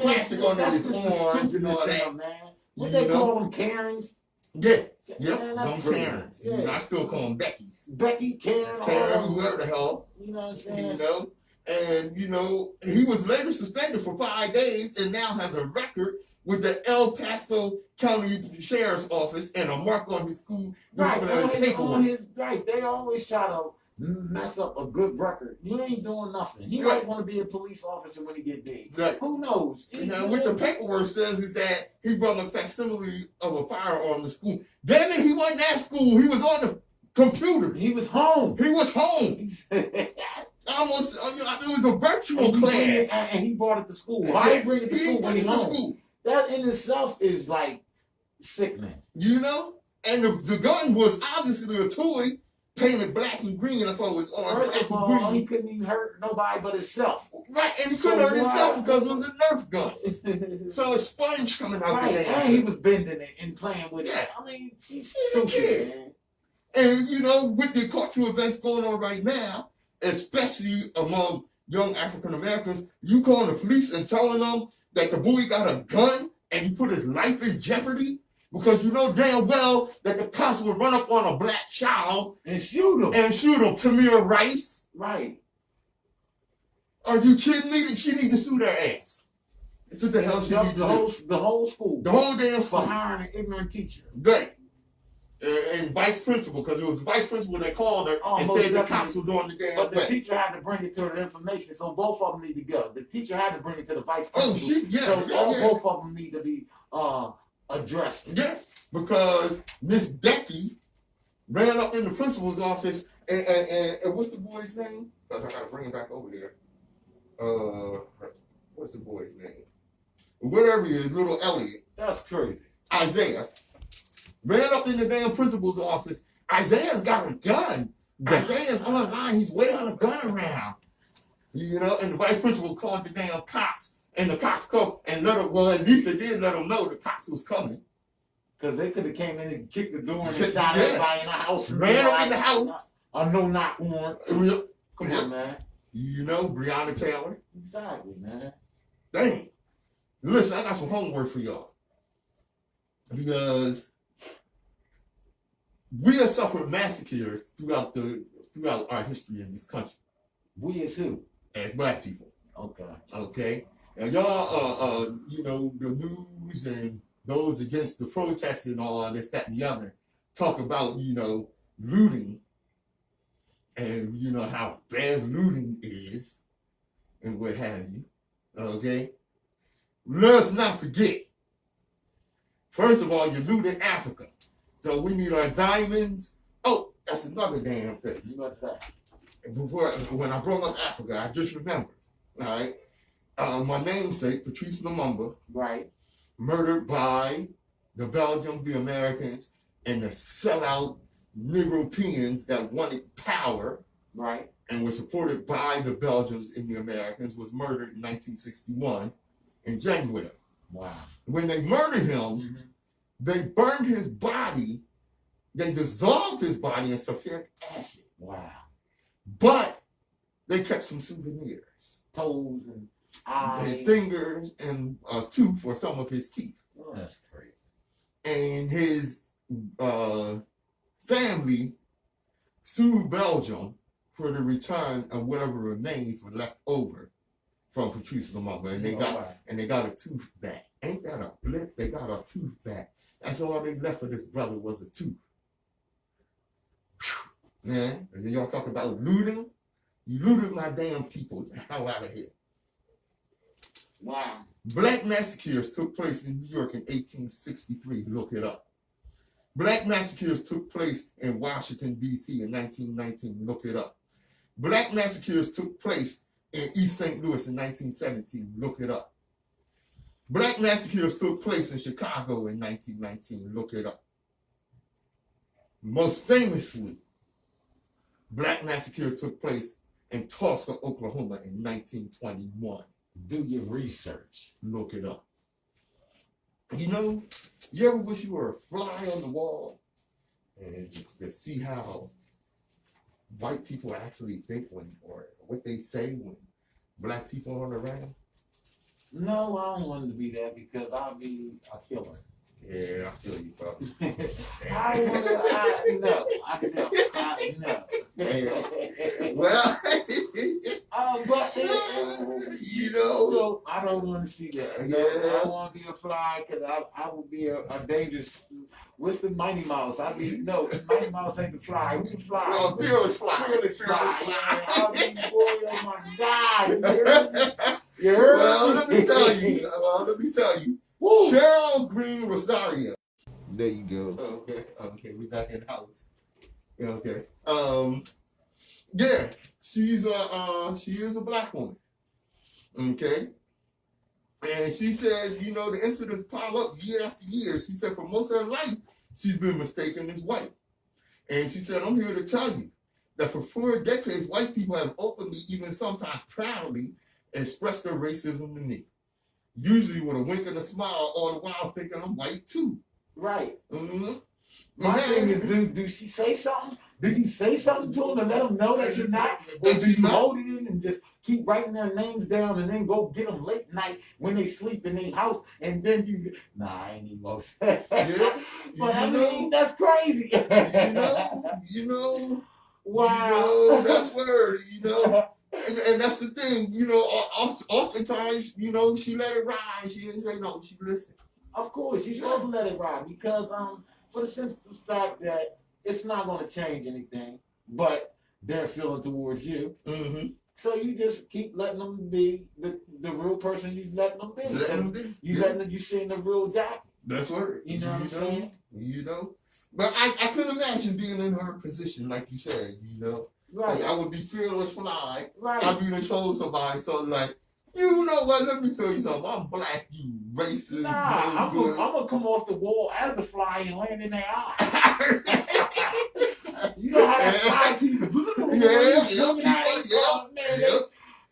plastic on it is orange. You know that, man. What they call them, Karens? Yeah. Yep. Man, that's Them crazy. Karens. Yeah. You know, I still call them Becky's. Becky, Karen, Karen, all of them. whoever the hell. You know what I'm saying? You know? And, you know, he was later suspended for 5 days and now has a record with the El Paso County Sheriff's Office and a mark on his school disciplinary paperwork. Right. They always try to mess up a good record. You ain't doing nothing. He Right. might want to be a police officer when he get big. Right. Who knows? Now, what the paperwork says is that he brought a facsimile of a firearm to school. Damn it, he wasn't at school. He was on the computer. He was home. He was home. Almost, it was a virtual class. And he brought it to school. Why he bring it to school when he's home? School. That in itself is like sickening. You know? And the gun was obviously a toy painted black and green. I thought it was on First black of all, and green. he couldn't even hurt nobody but himself. Right, and he couldn't hurt himself because it was a Nerf gun. So a sponge coming out the and he was bending it and playing with it. I mean, he's a kid. Man. And, you know, with the cultural events going on right now, especially among young African Americans, you calling the police and telling them that the boy got a gun and you put his life in jeopardy because you know damn well that the cops would run up on a black child and shoot him. Tamir Rice. Right. Are you kidding me? She need to sue their ass. That's what the hell she need to do. The whole school. The whole damn school. For hiring an ignorant teacher. Right. And vice principal, because it was vice principal that called her and said the cops was on the damn But the teacher had to bring it to her information, so both of them need to go. The teacher had to bring it to the vice principal. Both of them need to be addressed. Yeah, because Miss Becky ran up in the principal's office and what's the boy's name? Because I gotta bring him back over here. What's the boy's name? Whatever he is, little Elliot. That's crazy. Isaiah. Ran up in the damn principal's office. Isaiah's got a gun. Isaiah's online. He's waving a gun around. You know, and the vice principal called the damn cops. And the cops come and at least they did let them know the cops was coming. Because they could have came in and kicked the door and shot everybody in the house. Ran up in the house. A no-knock warrant. Come on, man. You know, Breonna Taylor. Exactly, man. Dang. Listen, I got some homework for y'all. Because we have suffered massacres throughout our history in this country. We as who? As black people. Okay. And y'all, you know, the news and those against the protests and all this, that, and the other, talk about, you know, looting and, you know, how bad looting is and what have you. Okay. Let's not forget. First of all, you looted Africa. So we need our diamonds. Oh, that's another damn thing. What's that? When I brought up Africa, I just remembered. All right. My namesake, Patrice Lumumba, right, murdered by the Belgians, the Americans, and the sellout Europeans that wanted power, right, and were supported by the Belgians and the Americans, was murdered in 1961 in January. Wow. When they murdered him, they burned his body, they dissolved his body in sulfuric acid. Wow. But they kept some souvenirs. Toes and eyes. His fingers and a tooth for some of his teeth. Oh, that's crazy. And his family sued Belgium for the return of whatever remains were left over from Patrice Lumumba. And they got a tooth back. Ain't that a blip? They got a tooth back. That's all they left for this brother was a tooth. Whew. Man, and then y'all talk about looting. You looted my damn people. Get the hell out of here. Wow. Black massacres took place in New York in 1863. Look it up. Black massacres took place in Washington, D.C. in 1919. Look it up. Black massacres took place in East St. Louis in 1917. Look it up. Black massacres took place in Chicago in 1919. Look it up. Most famously, black massacres took place in Tulsa, Oklahoma in 1921. Do your research. Look it up. You know, you ever wish you were a fly on the wall and to see how white people actually think or what they say when black people aren't around? No, I don't want to be that because I'll be a killer. Yeah, I feel you, bro. fly because I would be a dangerous. What's the Mighty Mouse? No, Mighty Mouse ain't the fly. Who can fly? Well, fearless fly. Fearless fly. Yeah, I'll be, boy, oh my God. You heard me? You heard Well, me? let me tell you. Woo. Cheryl Green Rosario. There you go. Okay, we back in the house. Okay. Yeah, she is a black woman. Okay. And she said, the incidents pile up year after year. She said for most of her life, she's been mistaken as white. And she said, I'm here to tell you that for 4 decades, white people have openly, even sometimes proudly, expressed their racism to me. Usually with a wink and a smile, all the while thinking I'm white too. Right. Mm-hmm. My thing is, did she say something? Did you say something to them to let them know that you're not? Or do you hold it in and just keep writing their names down and then go get them late night when they sleep in their house and then you... Nah, I ain't even gonna say. Yeah. But I mean, that's crazy. Wow. That's word, And that's the thing, oftentimes, she let it ride. She didn't say no, she listened. Of course, you're supposed to let it ride because for the simple fact that it's not going to change anything but their feeling towards you. Mm-hmm. So you just keep letting them be the real person you letting them be. Letting them, you seeing the real Jack. That's word. You know what I'm saying? But I couldn't imagine being in her position, like you said, Right. Like I would be fearless fly. Right. I'd be to told somebody something like, you know what, let me tell you something. I'm black, you racist. Nah, I'm gonna come off the wall as a fly and land in their eye. You know how that fly people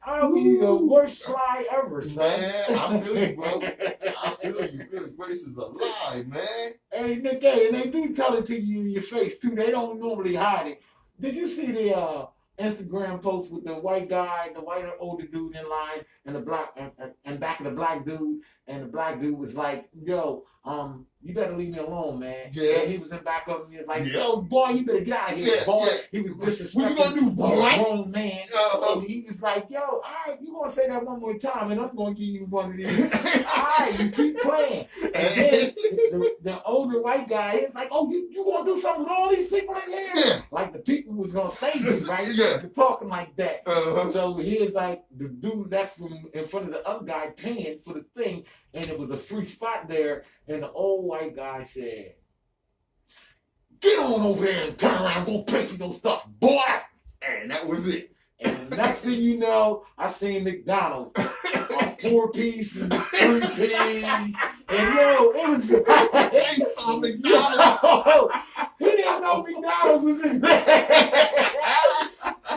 I'll be the worst fly ever, son. Man, I feel you, bro. I feel you. Good gracious alive, man. Hey, Nick, and they do tell it to you in your face, too. They don't normally hide it. Did you see the Instagram post with the white guy, the white older dude in line, and the black and back of the black dude, and the black dude was like, "Yo, you better leave me alone, man." Yeah. And he was in back of him. He was like, "Yo, boy, you better get out of here, Yeah, boy." yeah. He was disrespecting What you gonna do, boy? a grown man. So he was like, "Yo, all right, you gonna say that one more time, and I'm gonna give you one of these." All right, you keep playing. And then the older white guy is like, "Oh, you gonna do something with all these people in here?" Yeah. Like the people was gonna save you, right? Yeah. For talking like that. Uh-huh. So here's like the dude that's from in front of the other guy paying for the thing, and it was a free spot there, and the old white guy said, "Get on over there and turn around, go pay for your stuff, boy." And that was it. And the next thing you know, I seen McDonald's, a 4-piece and 3-piece, and yo, it was McDonald's. He didn't know McDonald's was in there.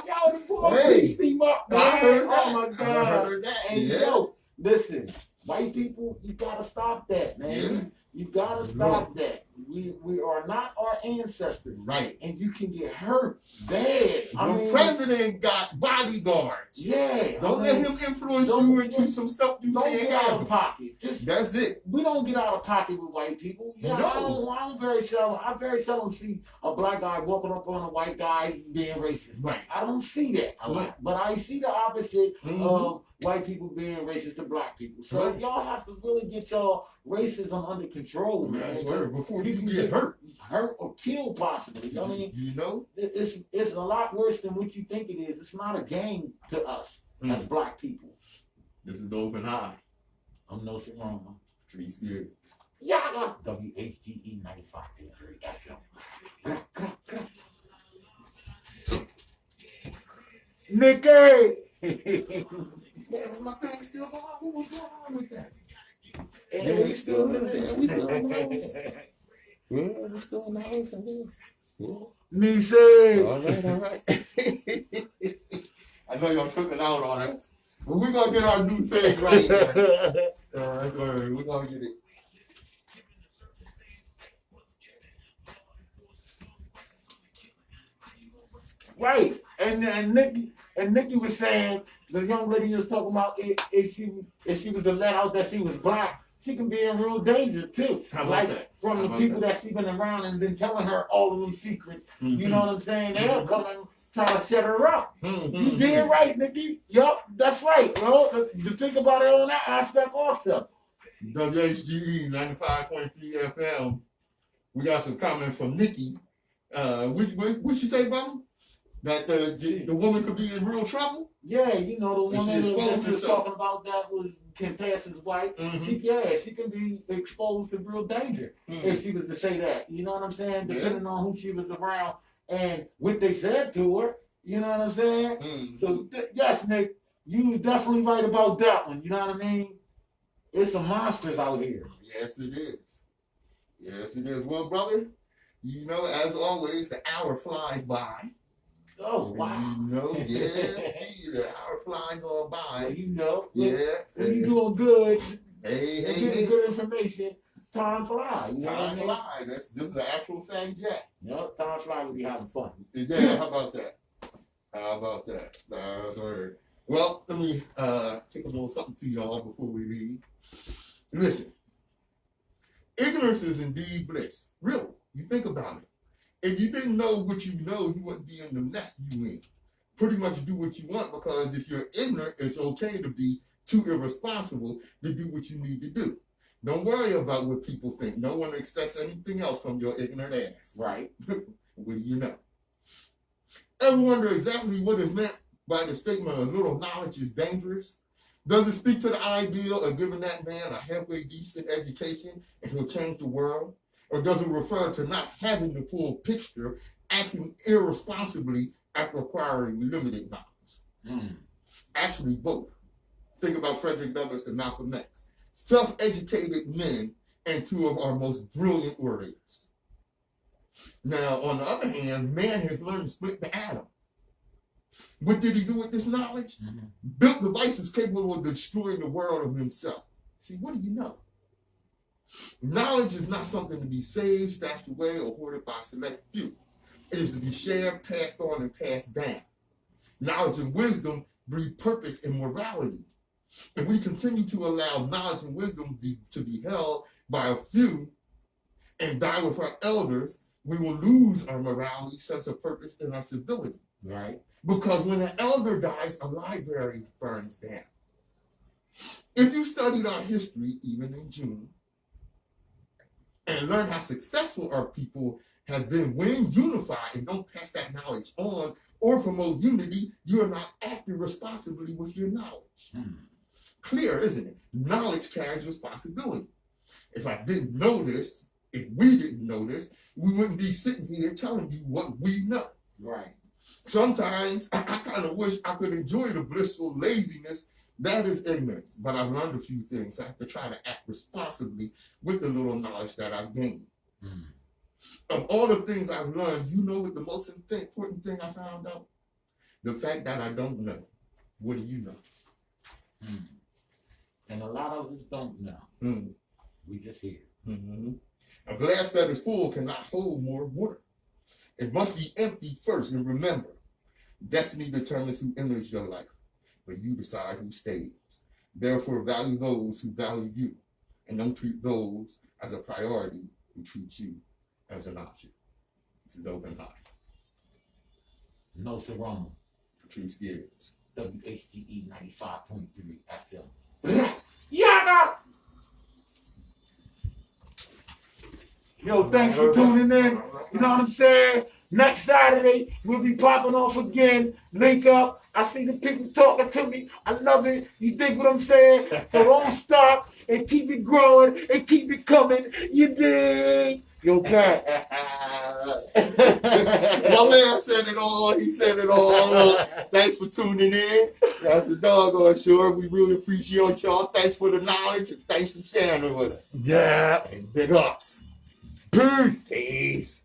Yo, the boy pieced him up, man. Oh my God. I heard that. And Yeah. yo, listen, white people, you gotta stop that, man. Yeah. You gotta stop that. We are not our ancestors. Right. And you can get hurt bad. Your president got bodyguards. Yeah. Don't let him influence you into some stuff you don't can't get out of handle. pocket. That's it. We don't get out of pocket with white people. Yeah, No. I very seldom see a black guy walking up on a white guy being racist. Right. I don't see that a lot. But I see the opposite of white people being racist to black people. So y'all have to really get y'all racism under control, man. That's right. Before you get hurt or killed, possibly. I mean, you it's a lot worse than what you think it is. It's not a game to us as black people. This is the open eye. I'm Nsoromma. Patrice Gibbs. Yeah, WHGE 95.3 FM. Nicky! Man, my thing still on. What was going on with that? Yeah, we still in there. We still in the house. Yeah, we still in the house. Yeah. Nisi! All right. I know y'all took it out on us. But we're going to get our new thing right here. That's right. We're going to get it. Right. And Nikki was saying, the young lady was talking about if she was to let out that she was black, she can be in real danger too. From the people that she been around and been telling her all of them secrets. You know what I'm saying? They'll come and try to set her up. You did right, Nikki. Yup, that's right. Well, to think about it on that aspect also. WHGE 95.3 FM. We got some comment from Nikki. What she say, brother? That the woman could be in real trouble? Yeah, you know, the If she woman that exposed we was herself. talking about that can pass as white. Mhm. She can be exposed to real danger if she was to say that. You know what I'm saying? Yeah. Depending on who she was around and what they said to her. You know what I'm saying? So yes, Nick, you was definitely right about that one. You know what I mean? It's some monsters out here. Yes, it is. Yes, it is. Well, brother, you know, as always, the hour flies by. Oh, wow. You know, yes, the hour flies on by. Well, you know, Yeah. when you doing good, Hey, and getting good information, time flies. You know what I Time mean? flies. This is the actual thing, Jack. Yep, time flies when we having fun. Yeah, how about that? That's word. Well, let me take a little something to y'all before we leave. Listen, ignorance is indeed bliss. Really, you think about it. If you didn't know what you know, you wouldn't be in the mess you in. Pretty much do what you want, because if you're ignorant, it's okay to be too irresponsible to do what you need to do. Don't worry about what people think. No one expects anything else from your ignorant ass. Right. What do you know? Ever wonder exactly what is meant by the statement "a little knowledge is dangerous"? Does it speak to the ideal of giving that man a halfway decent education and he'll change the world? Or does it refer to not having the full picture, acting irresponsibly after acquiring limited knowledge? Actually, both. Think about Frederick Douglass and Malcolm X. Self-educated men and two of our most brilliant orators. Now, on the other hand, man has learned to split the atom. What did he do with this knowledge? Built devices capable of destroying the world of himself. See, what do you know? Knowledge is not something to be saved, stashed away, or hoarded by a select few. It is to be shared, passed on, and passed down. Knowledge and wisdom breed purpose and morality. If we continue to allow knowledge and wisdom to be held by a few and die with our elders, we will lose our morality, sense of purpose, and our civility. Right. Because when an elder dies, a library burns down. If you studied our history, even in June, and learn how successful our people have been when unified and don't pass that knowledge on or promote unity, you are not acting responsibly with your knowledge. Clear, isn't it? Knowledge carries responsibility. If I didn't know this, if we didn't know this, we wouldn't be sitting here telling you what we know. Right. Sometimes I kind of wish I could enjoy the blissful laziness that is ignorance, but I've learned a few things. I have to try to act responsibly with the little knowledge that I've gained. Of all the things I've learned, you know what the most important thing I found out? The fact that I don't know. What do you know? And a lot of us don't know. We just hear. A glass that is full cannot hold more water. It must be emptied first. And remember, destiny determines who enters your life, but you decide who stays. Therefore, value those who value you, and don't treat those as a priority who treat you as an option. This is Open High. Nsoromma. Patrice Gibbs. WHGE 95.3 FM. Yaga! Yo, thanks for tuning in. You know what I'm saying? Next Saturday, we'll be popping off again. Link up. I see the people talking to me. I love it. You dig what I'm saying? So don't stop and keep it growing and keep it coming. You dig? Yo, Pat. My man said it all. He said it all. Thanks for tuning in. That's a doggone sure. We really appreciate y'all. Thanks for the knowledge and thanks for sharing it with us. Yeah. And big ups. Peace. Peace.